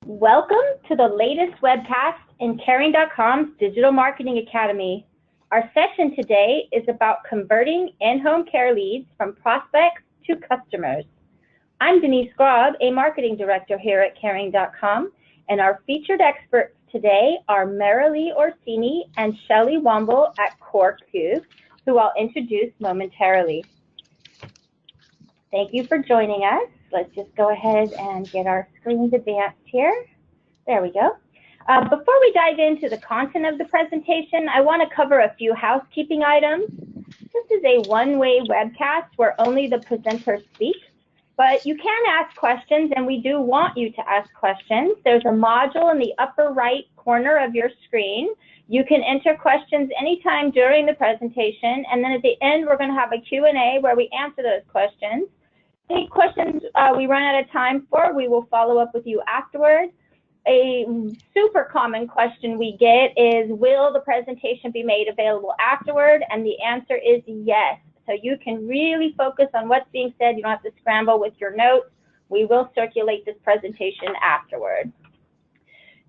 Welcome to the latest webcast in Caring.com's Digital Marketing Academy. Our session today is about converting in-home care leads from prospects to customers. I'm Denise Graab, a marketing director here at Caring.com, and our featured experts today are Merrily Orsini and Shelle Womble at corecubed, who I'll introduce momentarily. Thank you for joining us. Let's just go ahead and get our screens advanced here. There we go. Before we dive into the content of the presentation, I want to cover a few housekeeping items. This is a one-way webcast where only the presenters speak, but you can ask questions, and we do want you to ask questions. There's a module in the upper right corner of your screen. You can enter questions anytime during the presentation, and then at the end, we're going to have a Q&A where we answer those questions. Any questions we run out of time for, we will follow up with you afterwards. A super common question we get is, will the presentation be made available afterward? And the answer is yes. So you can really focus on what's being said. You don't have to scramble with your notes. We will circulate this presentation afterward.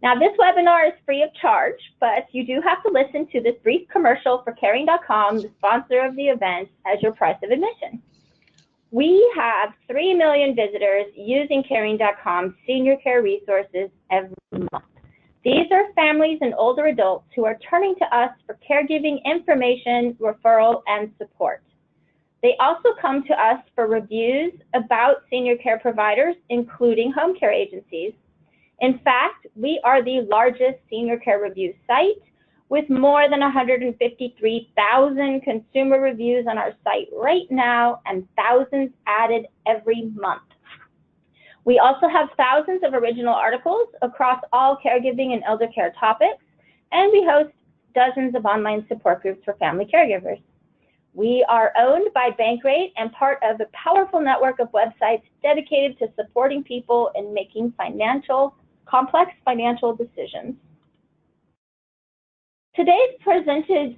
Now, this webinar is free of charge, but you do have to listen to this brief commercial for Caring.com, the sponsor of the event, as your price of admission. We have 3 million visitors using Caring.com senior care resources every month. These are families and older adults who are turning to us for caregiving information, referral, and support. They also come to us for reviews about senior care providers, including home care agencies. In fact, we are the largest senior care review site with more than 153,000 consumer reviews on our site right now and thousands added every month. We also have thousands of original articles across all caregiving and elder care topics, and we host dozens of online support groups for family caregivers. We are owned by Bankrate and part of a powerful network of websites dedicated to supporting people in making complex financial decisions. Today's featured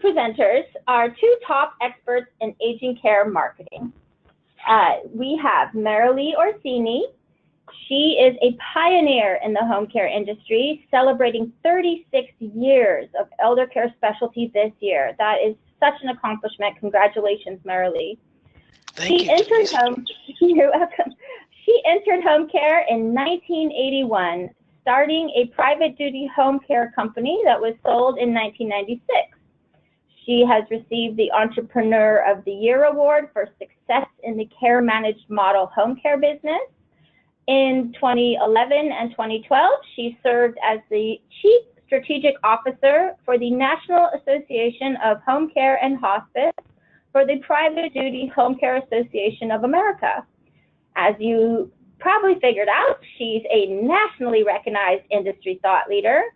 presenters are two top experts in aging care marketing. We have Merrily Orsini. She is a pioneer in the home care industry, celebrating 36 years of elder care specialty this year. That is such an accomplishment. Congratulations, Merrily. Thank you. You're welcome. She entered home care in 1981. Starting a private duty home care company that was sold in 1996. She has received the Entrepreneur of the Year Award for success in the care managed model home care business. In 2011 and 2012, she served as the Chief Strategic Officer for the National Association of Home Care and Hospice for the Private Duty Home Care Association of America. As you probably figured out, she's a nationally recognized industry thought leader.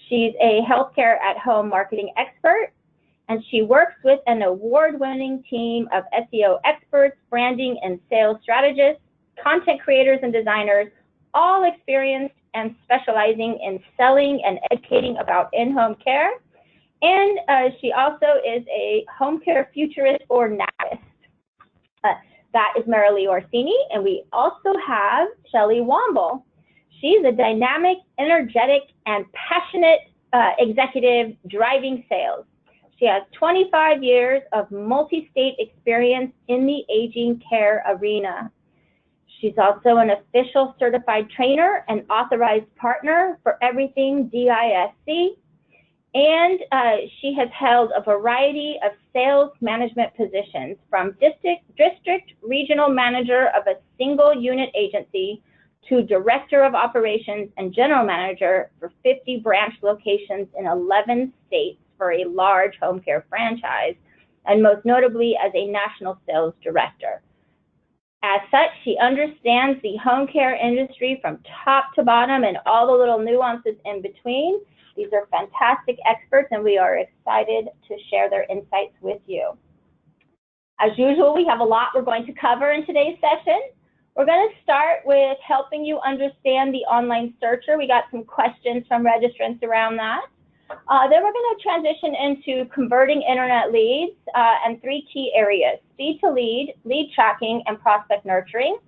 She's a healthcare at home marketing expert, and she works with an award-winning team of SEO experts, branding and sales strategists, content creators and designers, all experienced and specializing in selling and educating about in-home care. And she also is a home care futurist or nowist. That is Merrily Orsini, and we also have Shelle Womble. She's a dynamic, energetic, and passionate executive driving sales. She has 25 years of multi-state experience in the aging care arena. She's also an official certified trainer and authorized partner for everything DISC. And she has held a variety of sales management positions, from district regional manager of a single unit agency to director of operations and general manager for 50 branch locations in 11 states for a large home care franchise, and most notably as a national sales director. As such, she understands the home care industry from top to bottom and all the little nuances in between. These are fantastic experts, and we are excited to share their insights with you. As usual, we have a lot we're going to cover in today's session. We're going to start with helping you understand the online searcher. We got some questions from registrants around that. Then we're going to transition into converting internet leads and 3 key areas: speed to lead, lead tracking, and prospect nurturing.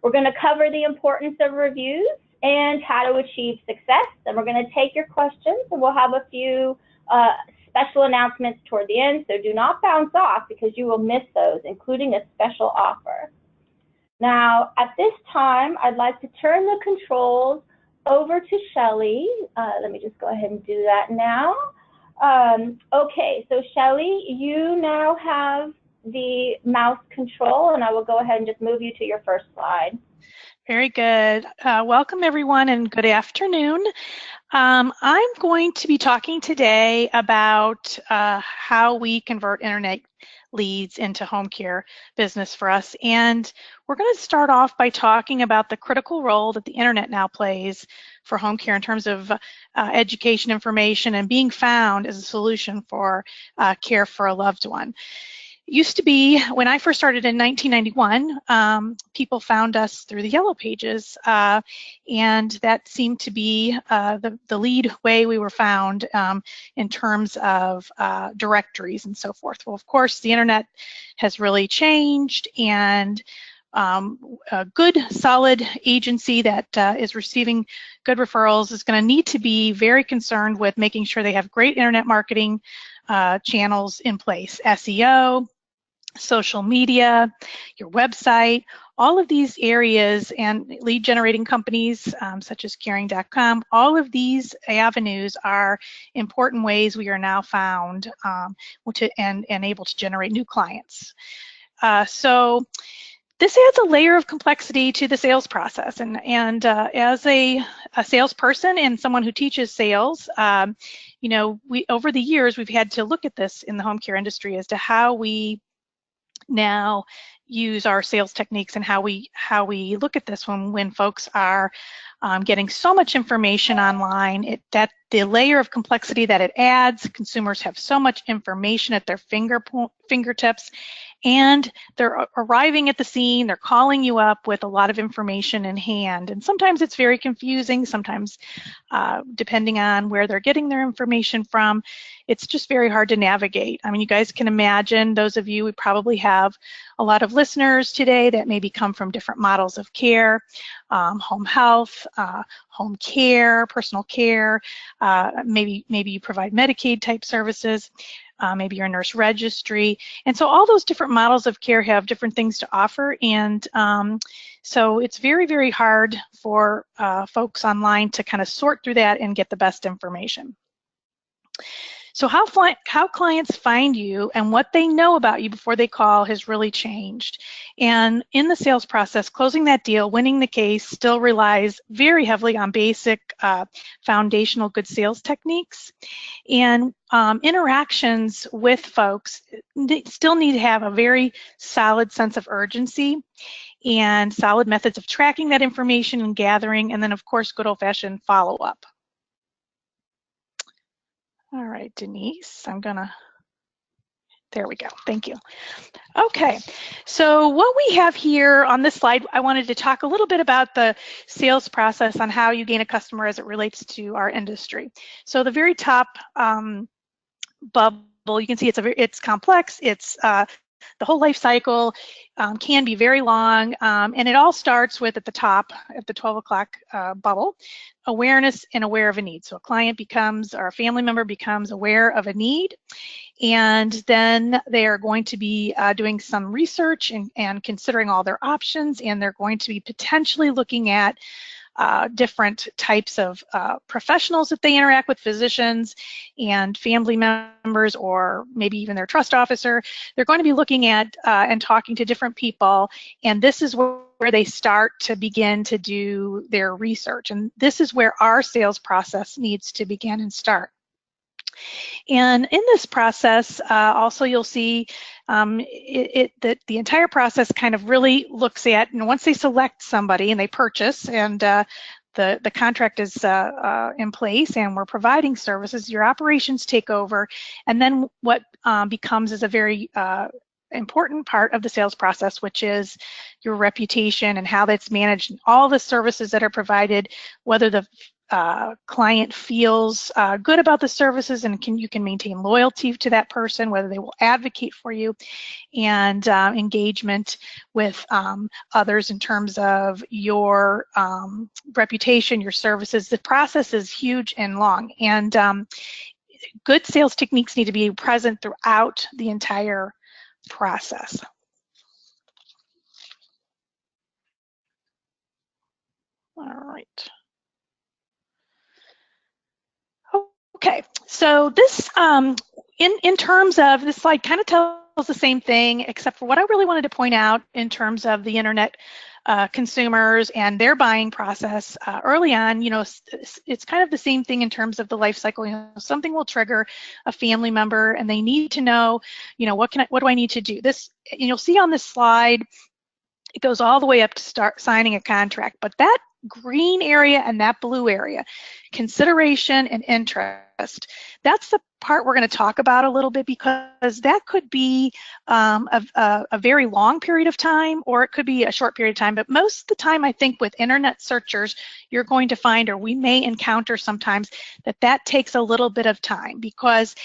We're going to cover the importance of reviews and how to achieve success. And we're going to take your questions, and we'll have a few special announcements toward the end. So do not bounce off because you will miss those, including a special offer. Now, at this time, I'd like to turn the controls over to Shelle. Let me just go ahead and do that now. Okay, so Shelle, you now have the mouse control, and I will go ahead and just move you to your first slide. Very good. Welcome, everyone, and good afternoon. I'm going to be talking today about how we convert internet leads into home care business for us. And we're going to start off by talking about the critical role that the internet now plays for home care in terms of education, information, and being found as a solution for care for a loved one. It used to be, when I first started in 1991, people found us through the Yellow Pages, and that seemed to be the lead way we were found in terms of directories and so forth. Well, of course, the internet has really changed, and a good, solid agency that is receiving good referrals is going to need to be very concerned with making sure they have great internet marketing channels in place, SEO, social media, your website, all of these areas, and lead generating companies such as caring.com, all of these avenues are important ways we are now found and able to generate new clients. So this adds a layer of complexity to the sales process, and as a salesperson and someone who teaches sales, you know, over the years we've had to look at this in the home care industry as to how we now use our sales techniques and how we look at this when folks are getting so much information online. The layer of complexity that it adds, consumers have so much information at their fingertips, and they're arriving at the scene, they're calling you up with a lot of information in hand. And sometimes it's very confusing, sometimes depending on where they're getting their information from, it's just very hard to navigate. I mean, you guys can imagine, those of you, we probably have a lot of listeners today that maybe come from different models of care, home health, home care, personal care, maybe you provide Medicaid type services, maybe you're a nurse registry. And so all those different models of care have different things to offer. And so it's very, very hard for folks online to kind of sort through that and get the best information. So how clients find you and what they know about you before they call has really changed. And in the sales process, closing that deal, winning the case, still relies very heavily on basic foundational good sales techniques. And interactions with folks still need to have a very solid sense of urgency and solid methods of tracking that information and gathering, and then of course good old-fashioned follow-up. All right, Denise, there we go, thank you. Okay, so what we have here on this slide, I wanted to talk a little bit about the sales process on how you gain a customer as it relates to our industry. So the very top bubble, you can see it's complex, it's the whole life cycle can be very long, and it all starts with, at the top, at the 12 o'clock bubble, awareness and aware of a need. So a client becomes, or a family member becomes aware of a need, and then they are going to be doing some research and considering all their options, and they're going to be potentially looking at different types of professionals that they interact with, physicians and family members, or maybe even their trust officer. They're going to be looking at and talking to different people, and this is where they start to begin to do their research. And this is where our sales process needs to begin and start. And in this process, also you'll see that the entire process kind of really looks at, and once they select somebody and they purchase, and the contract is in place and we're providing services, your operations take over, and then what becomes is a very important part of the sales process, which is your reputation and how that's managed, and all the services that are provided, whether the client feels good about the services, and you can maintain loyalty to that person, whether they will advocate for you, and engagement with others in terms of your reputation, your services. The process is huge and long, and good sales techniques need to be present throughout the entire process. All right. Okay, so this, in terms of, this slide kind of tells the same thing, except for what I really wanted to point out in terms of the internet consumers and their buying process early on. You know, it's kind of the same thing in terms of the life cycle. You know, something will trigger a family member, and they need to know, you know, what do I need to do? This, you'll see on this slide, it goes all the way up to start signing a contract, but that green area and that blue area, consideration and interest, that's the part we're going to talk about a little bit, because that could be a very long period of time, or it could be a short period of time. But most of the time, I think with internet searchers, you're going to find, or we may encounter sometimes, that takes a little bit of time, because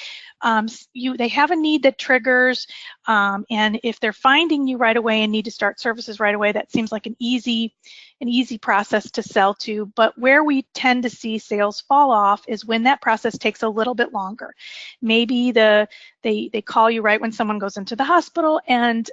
they have a need that triggers, and if they're finding you right away and need to start services right away, that seems like an easy process to sell to. But where we tend to see sales fall off is when that process takes a little bit longer. Maybe they call you right when someone goes into the hospital, and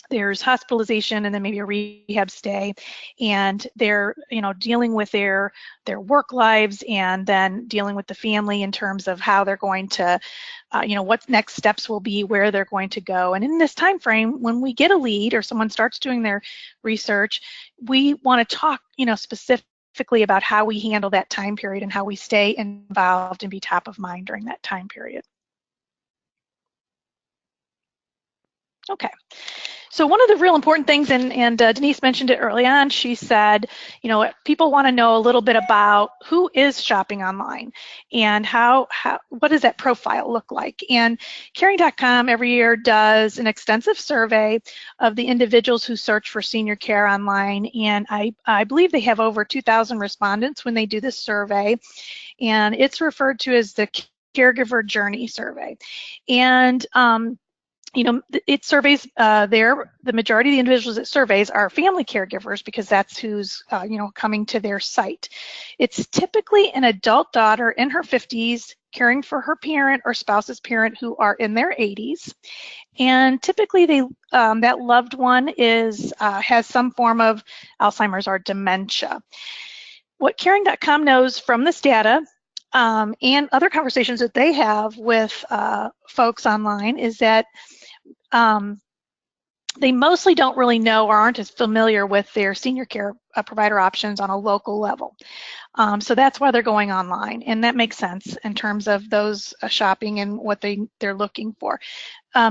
there's hospitalization and then maybe a rehab stay, and they're, you know, dealing with their work lives, and then dealing with the family in terms of how they're going to, you know, what next steps will be, where they're going to go. And in this time frame, when we get a lead or someone starts doing their research, we want to talk, you know, specifically about how we handle that time period and how we stay involved and be top of mind during that time period. Okay. So one of the real important things, and Denise mentioned it early on, she said, you know, people want to know a little bit about who is shopping online and what does that profile look like. And Caring.com every year does an extensive survey of the individuals who search for senior care online, and I believe they have over 2,000 respondents when they do this survey, and it's referred to as the Caregiver Journey Survey. And you know, it surveys the majority of the individuals it surveys are family caregivers, because that's who's, you know, coming to their site. It's typically an adult daughter in her 50s caring for her parent or spouse's parent who are in their 80s. And typically that loved one has some form of Alzheimer's or dementia. What Caring.com knows from this data, and other conversations that they have with folks online, is that they mostly don't really know or aren't as familiar with their senior care provider options on a local level. So that's why they're going online, and that makes sense in terms of those shopping and what they're looking for.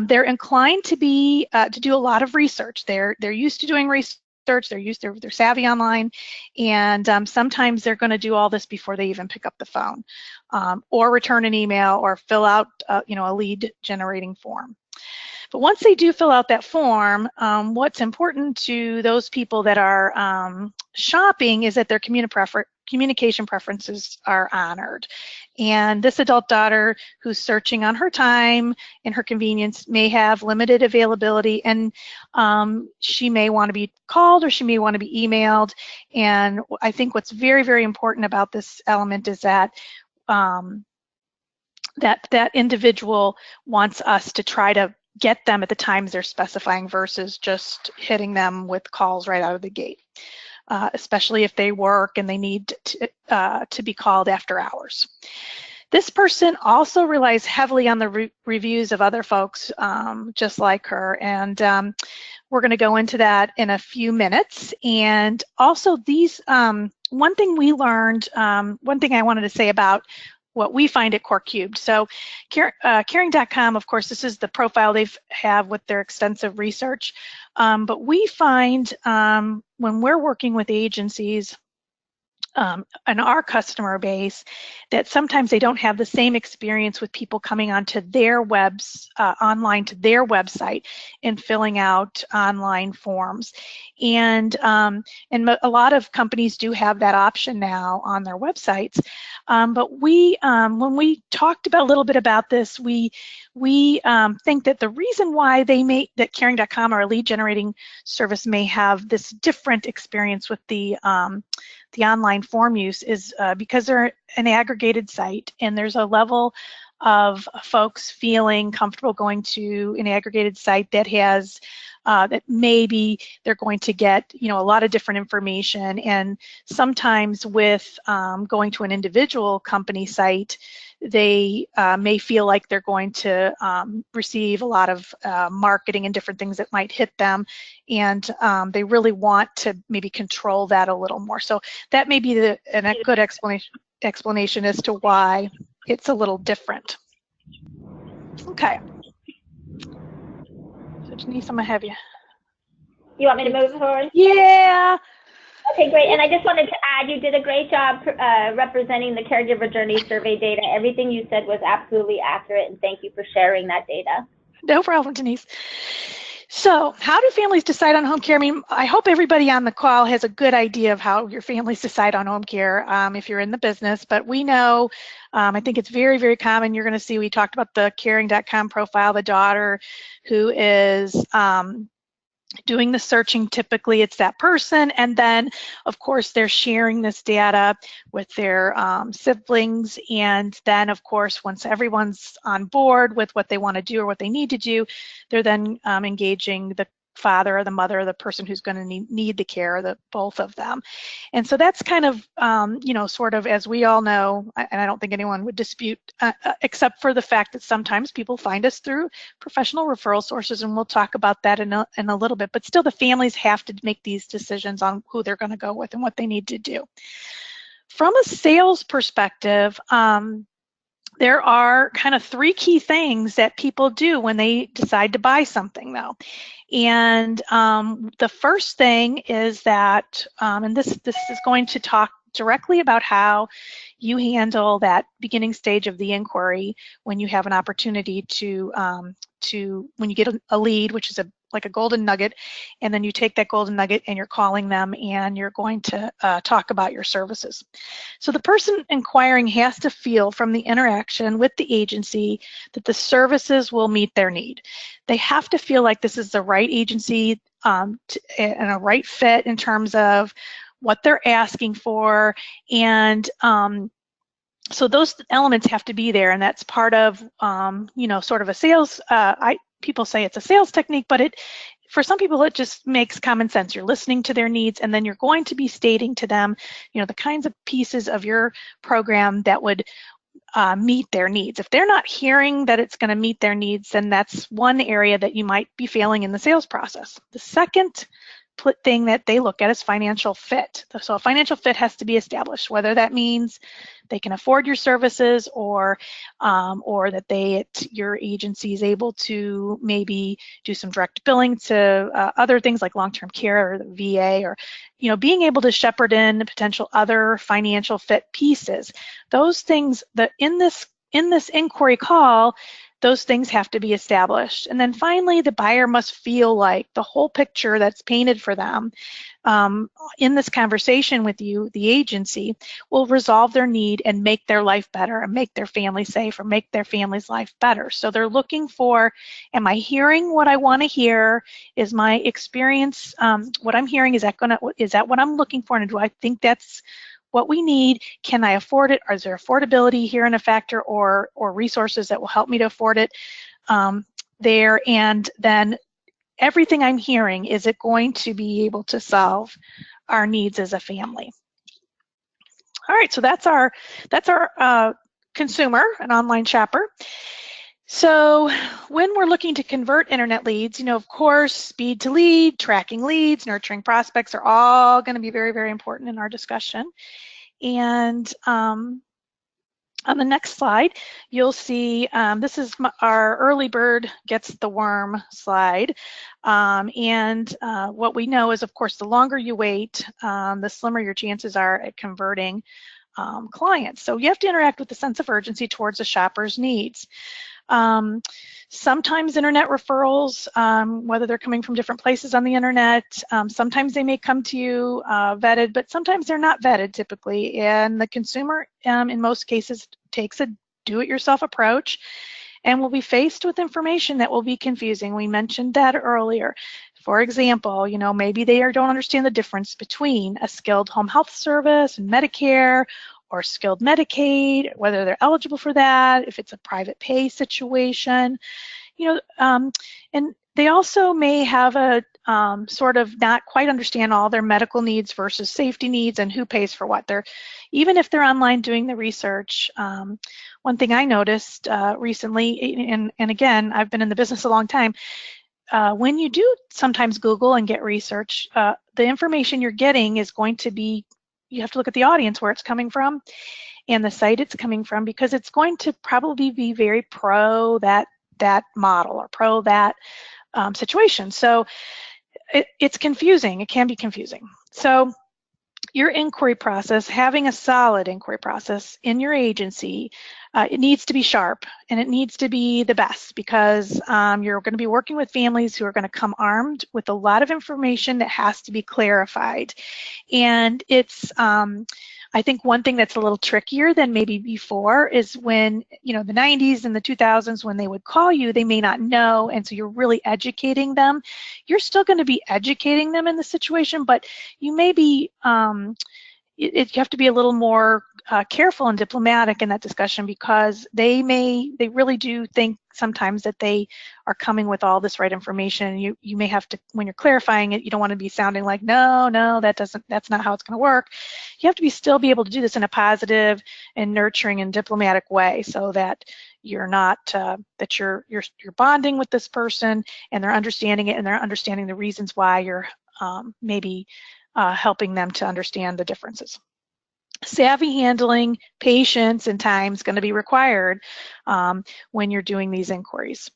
They're inclined to do a lot of research. They're used to doing research. They're savvy online, and sometimes they're going to do all this before they even pick up the phone, or return an email, or fill out you know, a lead generating form. But once they do fill out that form, what's important to those people that are shopping is that their communication preferences are honored. And this adult daughter who's searching on her time and her convenience may have limited availability, and she may want to be called or she may want to be emailed. And I think what's very, very important about this element is that that individual wants us to try to get them at the times they're specifying, versus just hitting them with calls right out of the gate, especially if they work and they need to be called after hours. This person also relies heavily on the reviews of other folks just like her, and we're going to go into that in a few minutes. And also these, one thing we learned, one thing I wanted to say about what we find at corecubed. So Caring.com, of course, this is the profile they have with their extensive research. But we find when we're working with agencies, in our customer base, that sometimes they don't have the same experience with people coming onto their online to their website and filling out online forms. And a lot of companies do have that option now on their websites. But when we talked a little bit about this, we think that the reason why that Caring.com, our lead generating service, may have this different experience with the online form use is because they're an aggregated site, and there's a level of folks feeling comfortable going to an aggregated site that has that maybe they're going to get a lot of different information, and sometimes with going to an individual company site, they may feel like they're going to receive a lot of marketing and different things that might hit them, and they really want to maybe control that a little more. So that may be a good explanation as to why it's a little different. Okay. So Denise, I'm gonna have you. You want me to move forward? Yeah. Okay, great. And I just wanted to add, you did a great job representing the caregiver journey survey data. Everything you said was absolutely accurate, and thank you for sharing that data. No problem, Denise. So how do families decide on home care? I mean, I hope everybody on the call has a good idea of how your families decide on home care if you're in the business, but we know, I think it's very, very common. You're going to see, we talked about the Caring.com profile, the daughter who is doing the searching. Typically it's that person, and then of course they're sharing this data with their siblings, and then of course once everyone's on board with what they want to do or what they need to do, they're then engaging the father or the mother or the person who's going to need the care, both of them. And so that's kind of sort of, as we all know, and I don't think anyone would dispute, except for the fact that sometimes people find us through professional referral sources, and we'll talk about that in a little bit, but still the families have to make these decisions on who they're going to go with and what they need to do. From a sales perspective, there are kind of three key things that people do when they decide to buy something, though. And the first thing is that, and this is going to talk directly about how you handle that beginning stage of the inquiry when you have an opportunity to when you get a lead, which is like a golden nugget, and then you take that golden nugget and you're calling them and you're going to talk about your services. So the person inquiring has to feel from the interaction with the agency that the services will meet their need. They have to feel like this is the right agency and a right fit in terms of what they're asking for, and so those elements have to be there, and that's part of sort of a sales. People say it's a sales technique, but for some people it just makes common sense. You're listening to their needs, and then you're going to be stating to them, the kinds of pieces of your program that would meet their needs. If they're not hearing that it's going to meet their needs, then that's one area that you might be failing in the sales process. The second thing that they look at is financial fit. So a financial fit has to be established, whether that means they can afford your services, or that your agency is able to maybe do some direct billing to other things like long-term care or the VA, or being able to shepherd in potential other financial fit pieces. Those things that in this inquiry call, those things have to be established. And then finally, the buyer must feel like the whole picture that's painted for them in this conversation with you, the agency, will resolve their need and make their life better and make their family safe or make their family's life better. So they're looking for, am I hearing what I want to hear? Is my experience, what I'm hearing, is that what I'm looking for? And do I think that's what we need? Can I afford it? Is there affordability here in a factor, or resources that will help me to afford it there? And then everything I'm hearing, is it going to be able to solve our needs as a family? All right, so that's our consumer, an online shopper. So when we're looking to convert internet leads, of course, speed to lead, tracking leads, nurturing prospects are all going to be very, very important in our discussion. And On the next slide, you'll see this is our early bird gets the worm slide. What we know is, of course, the longer you wait, the slimmer your chances are at converting clients. So you have to interact with a sense of urgency towards the shopper's needs. Sometimes internet referrals, whether they're coming from different places on the internet, sometimes they may come to you vetted, but sometimes they're not vetted typically. And the consumer, in most cases, takes a do-it-yourself approach and will be faced with information that will be confusing. We mentioned that earlier. For example, maybe they don't understand the difference between a skilled home health service and Medicare, or skilled Medicaid, whether they're eligible for that, if it's a private pay situation, and they also may have a sort of not quite understand all their medical needs versus safety needs and who pays for what. Even if they're online doing the research, one thing I noticed recently, and again, I've been in the business a long time, when you do sometimes Google and get research, the information you're getting is going to be, you have to look at the audience, where it's coming from and the site it's coming from, because it's going to probably be very pro that model or pro that situation. So it's confusing. It can be confusing. So your inquiry process, having a solid inquiry process in your agency, it needs to be sharp and it needs to be the best, because you're going to be working with families who are going to come armed with a lot of information that has to be clarified. And it's, I think one thing that's a little trickier than maybe before is when, the 90s and the 2000s, when they would call you, they may not know, and so you're really educating them. You're still going to be educating them in the situation, but you may be, you have to be a little more careful and diplomatic in that discussion, because they really do think sometimes that they are coming with all this right information. You may have to, when you're clarifying it, you don't want to be sounding like, no, that's not how it's going to work. You have to still be able to do this in a positive and nurturing and diplomatic way, so that you're not, that you're bonding with this person and they're understanding it, and they're understanding the reasons why you're maybe helping them to understand the differences. Savvy handling, patience, and time is going to be required when you're doing these inquiries.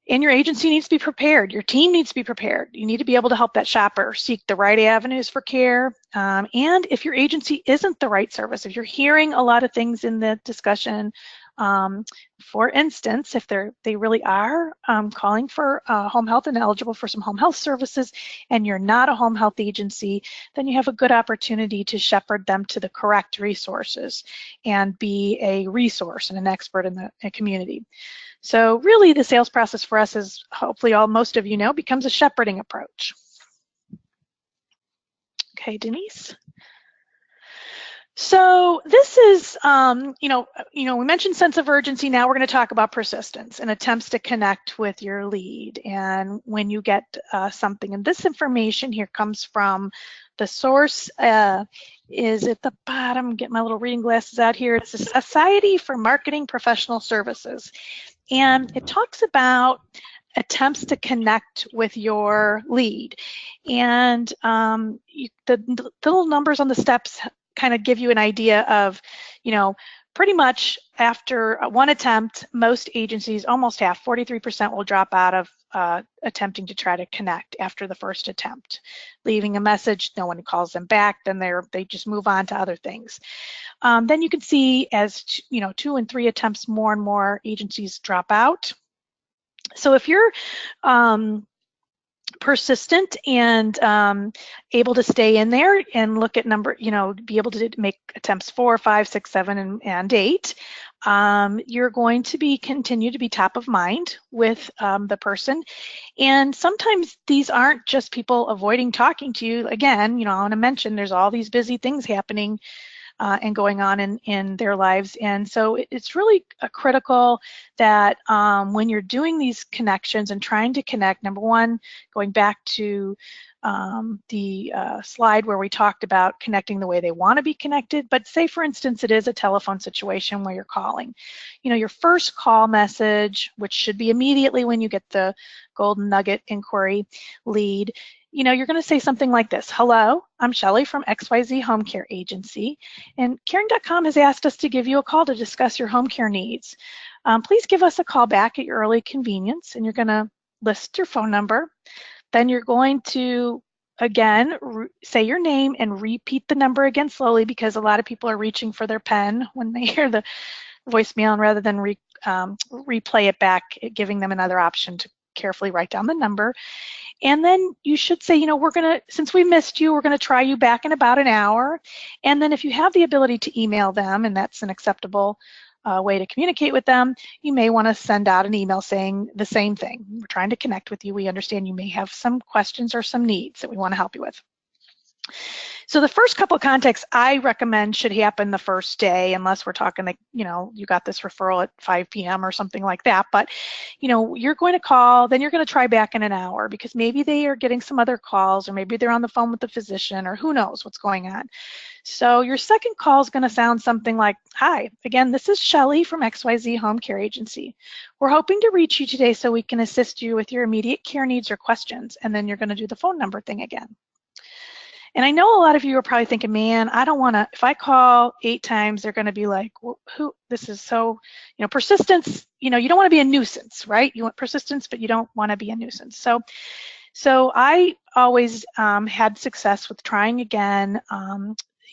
And your agency needs to be prepared. Your team needs to be prepared. You need to be able to help that shopper seek the right avenues for care. And if your agency isn't the right service, if you're hearing a lot of things in the discussion, for instance, if they really are calling for home health and eligible for some home health services, and you're not a home health agency, then you have a good opportunity to shepherd them to the correct resources and be a resource and an expert in the community. So really, the sales process for us, is hopefully most of you know, becomes a shepherding approach. Okay, Denise. So this is, we mentioned sense of urgency. Now we're going to talk about persistence and attempts to connect with your lead. And when you get something, and this information here comes from the source, is at the bottom. Get my little reading glasses out here. It's the Society for Marketing Professional Services, and it talks about attempts to connect with your lead. And the little numbers on the steps kind of give you an idea of, pretty much after one attempt, most agencies, almost half, 43% will drop out of attempting to try to connect after the first attempt, leaving a message, no one calls them back, then they just move on to other things. Then you can see as 2 and 3 attempts, more and more agencies drop out. So if you're persistent and able to stay in there and look at be able to make attempts 4, 5, 6, 7, and 8, you're going to continue to be top of mind with the person. And sometimes these aren't just people avoiding talking to you. Again, I want to mention there's all these busy things happening and going on in their lives. And so it's really critical that when you're doing these connections and trying to connect, number one, going back to the slide where we talked about connecting the way they want to be connected, but say, for instance, it is a telephone situation where you're calling. Your first call message, which should be immediately when you get the golden nugget inquiry lead, you're going to say something like this. Hello, I'm Shelle from XYZ Home Care Agency, and Caring.com has asked us to give you a call to discuss your home care needs. Please give us a call back at your early convenience, and you're going to list your phone number. Then you're going to, again, say your name and repeat the number again slowly, because a lot of people are reaching for their pen when they hear the voicemail, and rather than replay it back, giving them another option to carefully write down the number. And then you should say, since we missed you, we're going to try you back in about an hour. And then if you have the ability to email them, and that's an acceptable way to communicate with them, you may want to send out an email saying the same thing. We're trying to connect with you. We understand you may have some questions or some needs that we want to help you with. So the first couple of contacts I recommend should happen the first day, unless we're talking like, you got this referral at 5 p.m. or something like that. But, you're going to call, then you're going to try back in an hour, because maybe they are getting some other calls, or maybe they're on the phone with the physician, or who knows what's going on. So your second call is going to sound something like, hi, again, this is Shelle from XYZ Home Care Agency. We're hoping to reach you today so we can assist you with your immediate care needs or questions. And then you're going to do the phone number thing again. And I know a lot of you are probably thinking, man, I don't want to, if I call 8 times, they're going to be like, well, this is so, persistence, you don't want to be a nuisance, right? You want persistence, but you don't want to be a nuisance. So I always had success with trying again,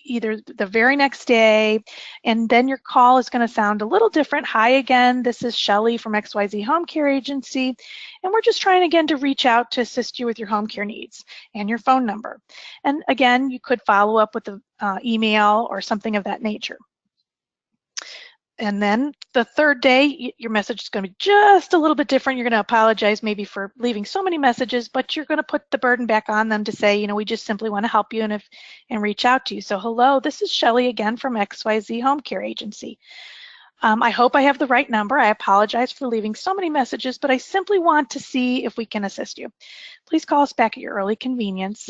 either the very next day, and then your call is going to sound a little different. Hi again, this is Shelle from XYZ Home Care Agency, and we're just trying again to reach out to assist you with your home care needs, and your phone number. And again, you could follow up with an email or something of that nature. And then the third day, your message is going to be just a little bit different. You're going to apologize maybe for leaving so many messages, but you're going to put the burden back on them to say, we just simply want to help you and reach out to you. So hello, this is Shelle again from XYZ Home Care Agency. I hope I have the right number. I apologize for leaving so many messages, but I simply want to see if we can assist you. Please call us back at your early convenience.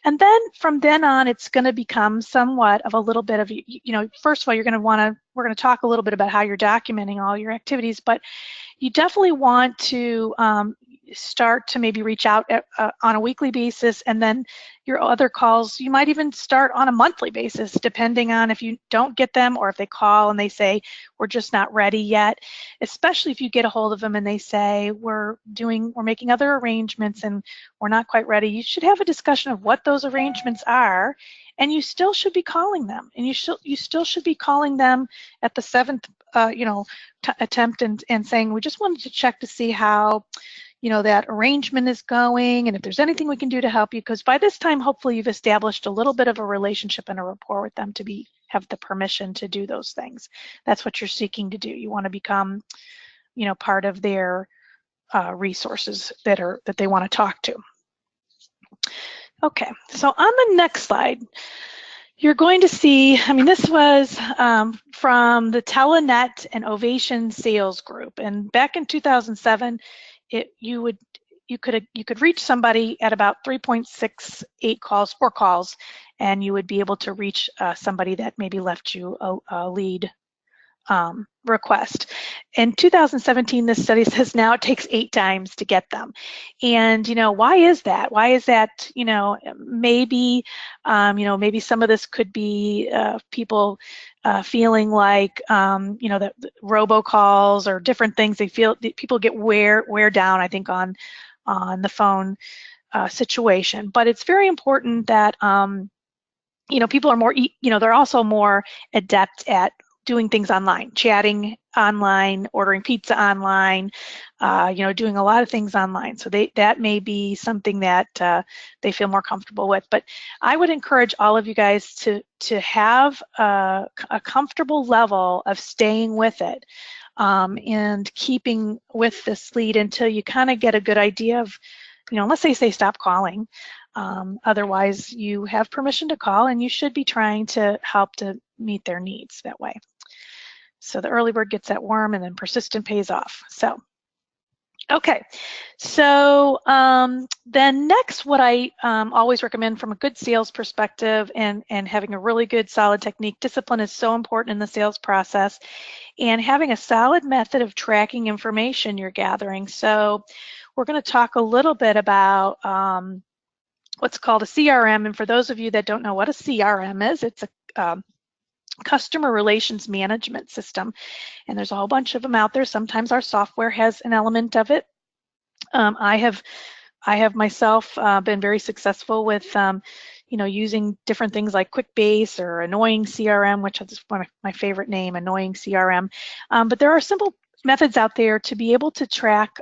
And then from then on, it's going to become somewhat of a little bit of, first of all, we're going to talk a little bit about how you're documenting all your activities, but you definitely want to start to maybe reach out on a weekly basis, and then your other calls, you might even start on a monthly basis, depending on if you don't get them or if they call and they say, we're just not ready yet, especially if you get a hold of them and they say, we're making other arrangements and we're not quite ready. You should have a discussion of what those arrangements are, and you still should be calling them, and you still should be calling them at the 7th attempt and saying, we just wanted to check to see how that arrangement is going, and if there's anything we can do to help you, because by this time, hopefully you've established a little bit of a relationship and a rapport with them to have the permission to do those things. That's what you're seeking to do. You want to become, part of their resources that they want to talk to. Okay, so on the next slide, you're going to see, this was from the Telenet and Ovation sales group, and back in 2007, you could reach somebody at about 3.68 calls, 4 calls, and you would be able to reach somebody that maybe left you a lead request. In 2017, this study says now it takes 8 times to get them. And, why is that? Why is that, maybe, maybe some of this could be people feeling like, that robocalls or different things, they feel people get wear down, I think, on the phone situation. But it's very important that, people are more, they're also more adept at doing things online, chatting online, ordering pizza online, doing a lot of things online. So that may be something that they feel more comfortable with. But I would encourage all of you guys to have a comfortable level of staying with it and keeping with this lead until you kind of get a good idea of, unless they say stop calling. Otherwise, you have permission to call, and you should be trying to help to meet their needs that way. So the early bird gets that worm, and then persistent pays off. So, okay. So then next, what I always recommend from a good sales perspective and having a really good solid technique, discipline is so important in the sales process, and having a solid method of tracking information you're gathering. So we're going to talk a little bit about what's called a CRM. And for those of you that don't know what a CRM is, it's a customer relations management system. And there's a whole bunch of them out there. Sometimes our software has an element of it. I have myself been very successful with using different things like QuickBase or Annoying CRM, which is one of my favorite name, Annoying CRM. But there are simple methods out there to be able to track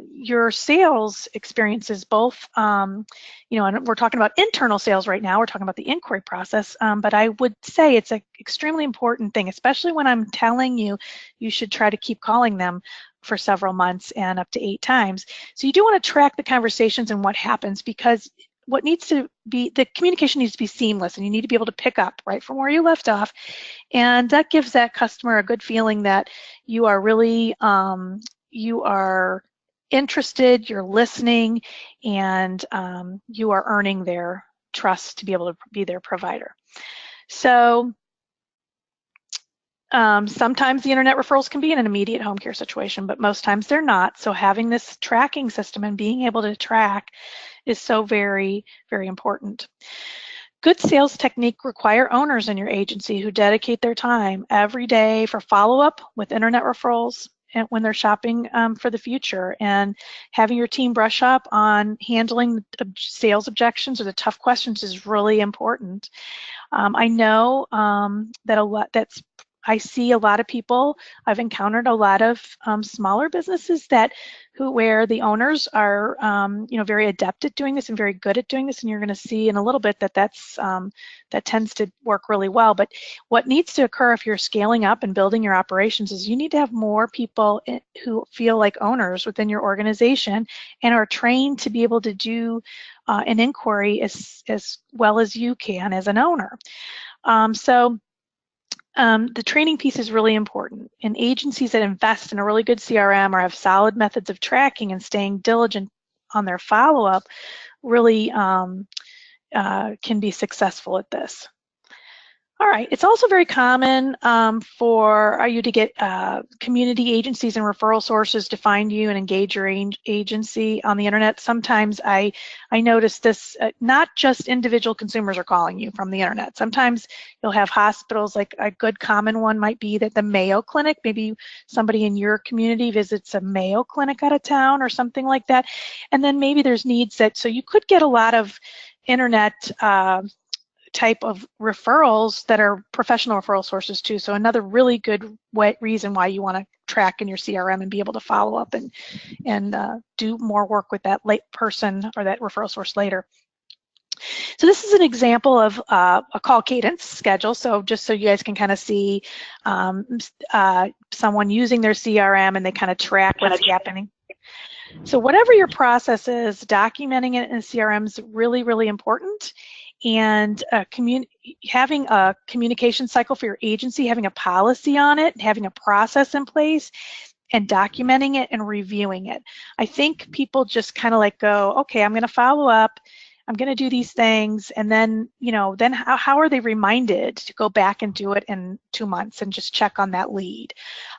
your sales experiences, both, and we're talking about internal sales right now, we're talking about the inquiry process, but I would say it's an extremely important thing, especially when I'm telling you, you should try to keep calling them for several months and up to 8 times. So you do want to track the conversations and what happens, because what needs to be, the communication needs to be seamless, and you need to be able to pick up right from where you left off. And that gives that customer a good feeling that you are really, you are interested, you're listening, and you are earning their trust to be able to be their provider. So sometimes the internet referrals can be in an immediate home care situation, but most times they're not. So having this tracking system and being able to track is so very, very important. Good sales technique require owners in your agency who dedicate their time every day for follow-up with internet referrals and when they're shopping for the future, and having your team brush up on handling sales objections or the tough questions is really important. I know that I see a lot of people, I've encountered a lot of smaller businesses where the owners are very adept at doing this and very good at doing this, and you're going to see in a little bit that that tends to work really well. But what needs to occur if you're scaling up and building your operations is you need to have more people who feel like owners within your organization and are trained to be able to do an inquiry as well as you can as an owner. The training piece is really important, and agencies that invest in a really good CRM or have solid methods of tracking and staying diligent on their follow-up really can be successful at this. All right, it's also very common for you to get community agencies and referral sources to find you and engage your agency on the internet. Sometimes I notice this, not just individual consumers are calling you from the internet. Sometimes you'll have hospitals, like a good common one might be that the Mayo Clinic, maybe somebody in your community visits a Mayo Clinic out of town or something like that. And then maybe there's needs so you could get a lot of internet type of referrals that are professional referral sources too. So another really good reason why you want to track in your CRM and be able to follow up and do more work with that late person or that referral source later. So this is an example of a call cadence schedule. So just so you guys can kind of see someone using their CRM and they kind of track what's happening. So whatever your process is, documenting it in CRM is really, really important. And having a communication cycle for your agency, having a policy on it, having a process in place, and documenting it and reviewing it. I think people just kind of go, okay, I'm going to follow up, I'm going to do these things, and then, then how are they reminded to go back and do it in 2 months and just check on that lead?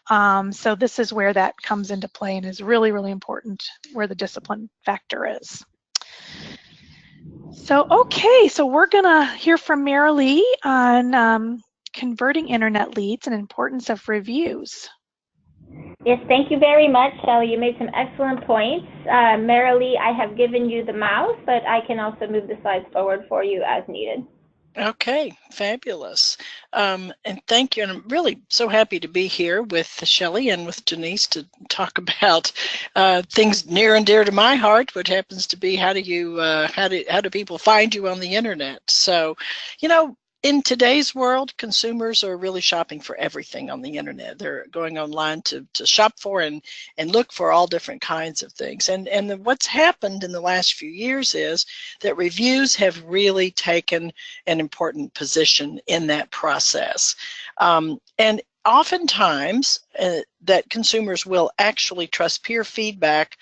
So this is where that comes into play and is really, really important, where the discipline factor is. So, okay, so we're going to hear from Merrily on converting internet leads and importance of reviews. Yes, thank you very much, Shelle. You made some excellent points. Merrily, I have given you the mouse, but I can also move the slides forward for you as needed. Okay, fabulous. And thank you. And I'm really so happy to be here with Shelle and with Denise to talk about things near and dear to my heart, which happens to be how do people find you on the internet? So, in today's world, consumers are really shopping for everything on the internet. They're going online to shop for and look for all different kinds of things. And what's happened in the last few years is that reviews have really taken an important position in that process. And oftentimes that consumers will actually trust peer feedback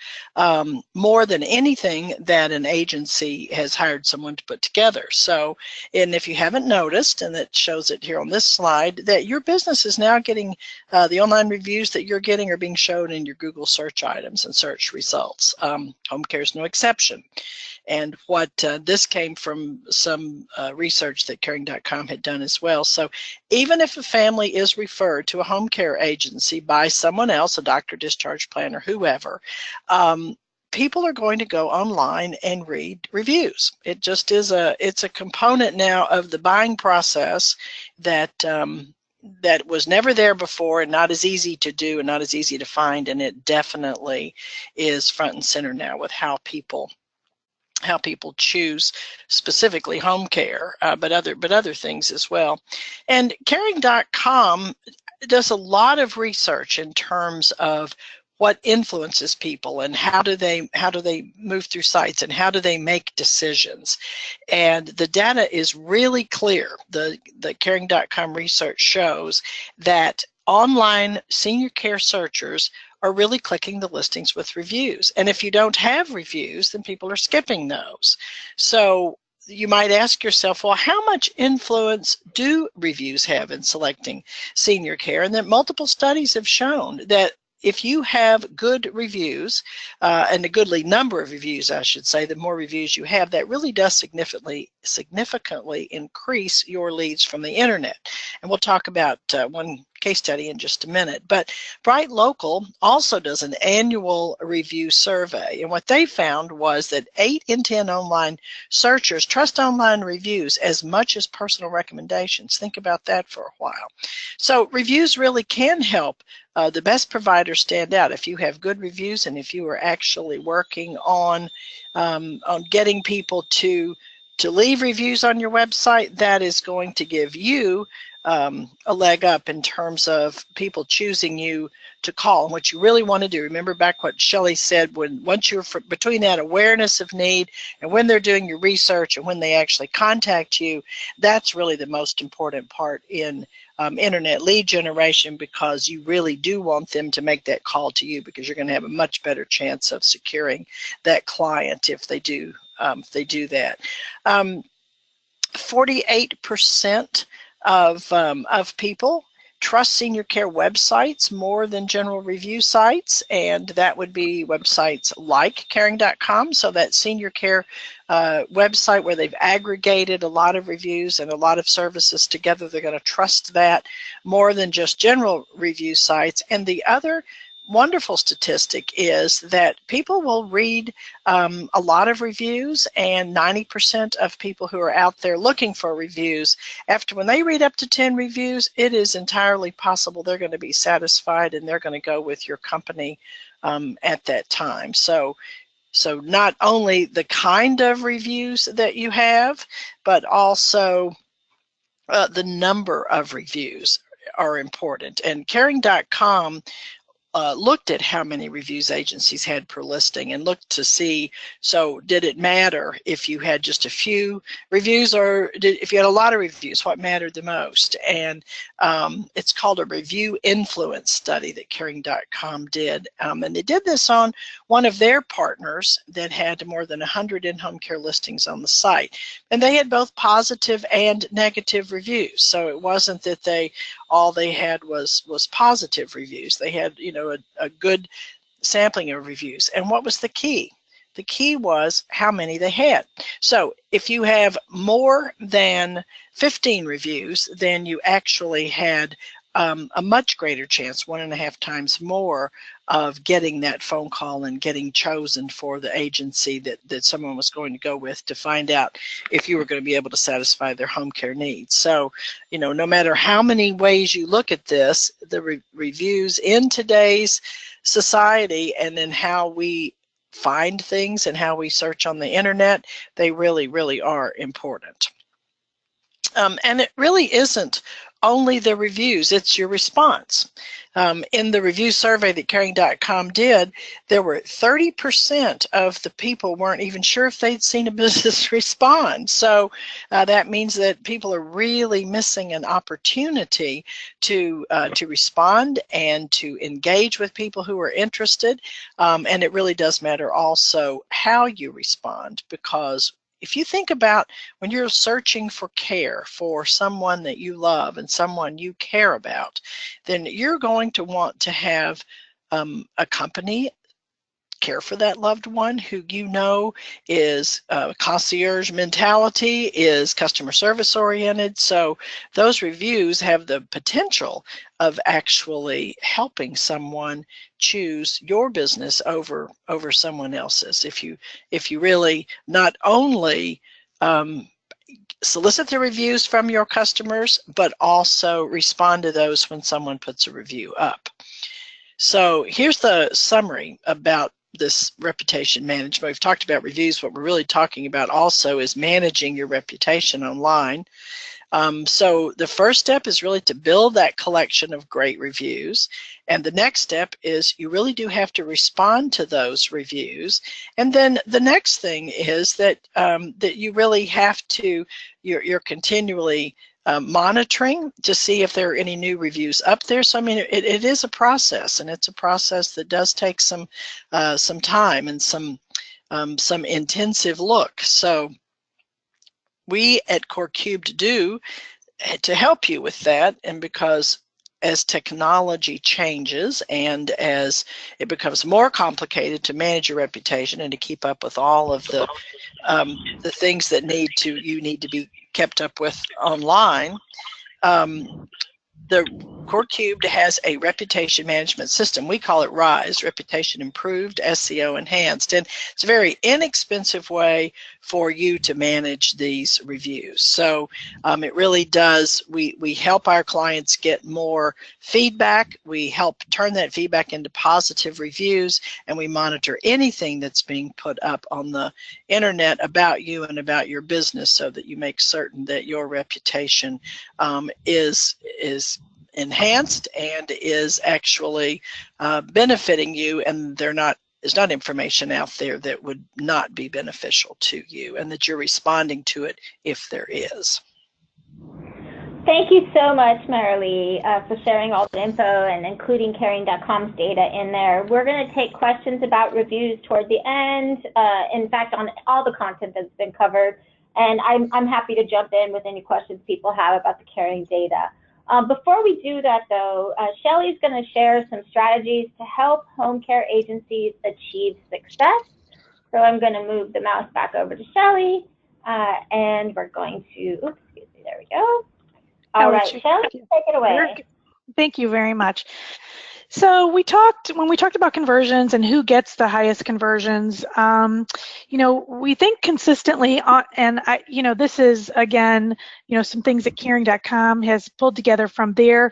more than anything that an agency has hired someone to put together. So, and if you haven't noticed, and it shows it here on this slide, that your business is now getting the online reviews that you're getting are being shown in your Google search items and search results. Home care is no exception. And what this came from some research that caring.com had done as well. So even if a family is referred to a home care agency by someone else, a doctor, discharge planner, whoever, people are going to go online and read reviews. It just is it's a component now of the buying process that that was never there before, and not as easy to do and not as easy to find, and it definitely is front and center now with how people choose specifically home care, but other things as well. And caring.com does a lot of research in terms of what influences people and how do they move through sites and how do they make decisions. And the data is really clear. The caring.com research shows that online senior care searchers are really clicking the listings with reviews. And if you don't have reviews, then people are skipping those. So you might ask yourself, well, how much influence do reviews have in selecting senior care? And that multiple studies have shown that if you have good reviews, and a goodly number of reviews, I should say, the more reviews you have, that really does significantly increase your leads from the internet. And we'll talk about one case study in just a minute. But Bright Local also does an annual review survey, and what they found was that 8 in 10 online searchers trust online reviews as much as personal recommendations. Think about that for a while. So reviews really can help the best providers stand out. If you have good reviews and if you are actually working on getting people to leave reviews on your website, that is going to give you a leg up in terms of people choosing you to call. And what you really want to do, remember back what Shelle said, once you're between that awareness of need and when they're doing your research and when they actually contact you, that's really the most important part in internet lead generation, because you really do want them to make that call to you, because you're going to have a much better chance of securing that client if they do that. 48% of people trust senior care websites more than general review sites, and that would be websites like caring.com. So that senior care website where they've aggregated a lot of reviews and a lot of services together, they're going to trust that more than just general review sites. And the other wonderful statistic is that people will read a lot of reviews, and 90% of people who are out there looking for reviews, when they read up to 10 reviews, it is entirely possible they're going to be satisfied and they're going to go with your company at that time. So not only the kind of reviews that you have, but also the number of reviews are important. And caring.com looked at how many reviews agencies had per listing and looked to see, so did it matter if you had just a few reviews, or if you had a lot of reviews, what mattered the most? And it's called a review influence study that caring.com did. And they did this on one of their partners that had more than 100 in-home care listings on the site. And they had both positive and negative reviews. So it wasn't that all they had was positive reviews. They had, a good sampling of reviews. And what was the key? The key was how many they had. So if you have more than 15 reviews, then you actually had a much greater chance, 1.5 times more, of getting that phone call and getting chosen for the agency that someone was going to go with to find out if you were going to be able to satisfy their home care needs. So, no matter how many ways you look at this, the reviews in today's society, and then how we find things and how we search on the internet, they really, really are important. And it really isn't only the reviews, it's your response. In the review survey that Caring.com did, there were 30% of the people weren't even sure if they'd seen a business respond. So that means that people are really missing an opportunity to respond and to engage with people who are interested. And it really does matter also how you respond, because if you think about when you're searching for care for someone that you love and someone you care about, then you're going to want to have a company care for that loved one who you know is concierge mentality, is customer service oriented. So those reviews have the potential of actually helping someone choose your business over someone else's. If you really not only solicit the reviews from your customers, but also respond to those when someone puts a review up. So here's the summary about this reputation management. We've talked about reviews. What we're really talking about also is managing your reputation online. So the first step is really to build that collection of great reviews. And the next step is you really do have to respond to those reviews. And then the next thing is that that you really have to, you're continually monitoring to see if there are any new reviews up there. So I mean, it is a process, and it's a process that does take some time and some intensive look. So we at corecubed do to help you with that, and because as technology changes and as it becomes more complicated to manage your reputation and to keep up with all of the things that you need to be kept up with online, the corecubed has a reputation management system. We call it RISE, Reputation Improved, SEO Enhanced, and it's a very inexpensive way for you to manage these reviews. So it really does, we help our clients get more feedback, we help turn that feedback into positive reviews, and we monitor anything that's being put up on the internet about you and about your business so that you make certain that your reputation is enhanced and is actually benefiting you, and there's not information out there that would not be beneficial to you, and that you're responding to it if there is. Thank you so much, Merrily, for sharing all the info and including Caring.com's data in there. We're going to take questions about reviews toward the end, in fact, on all the content that's been covered, and I'm happy to jump in with any questions people have about the Caring data. Before we do that, though, Shelle's going to share some strategies to help home care agencies achieve success. So I'm going to move the mouse back over to Shelle, and we're going to, oops, excuse me, there we go. All right, Shelle, take it away. Thank you very much. So when we talked about conversions and who gets the highest conversions, we think consistently on, and this is again, some things that Caring.com has pulled together from their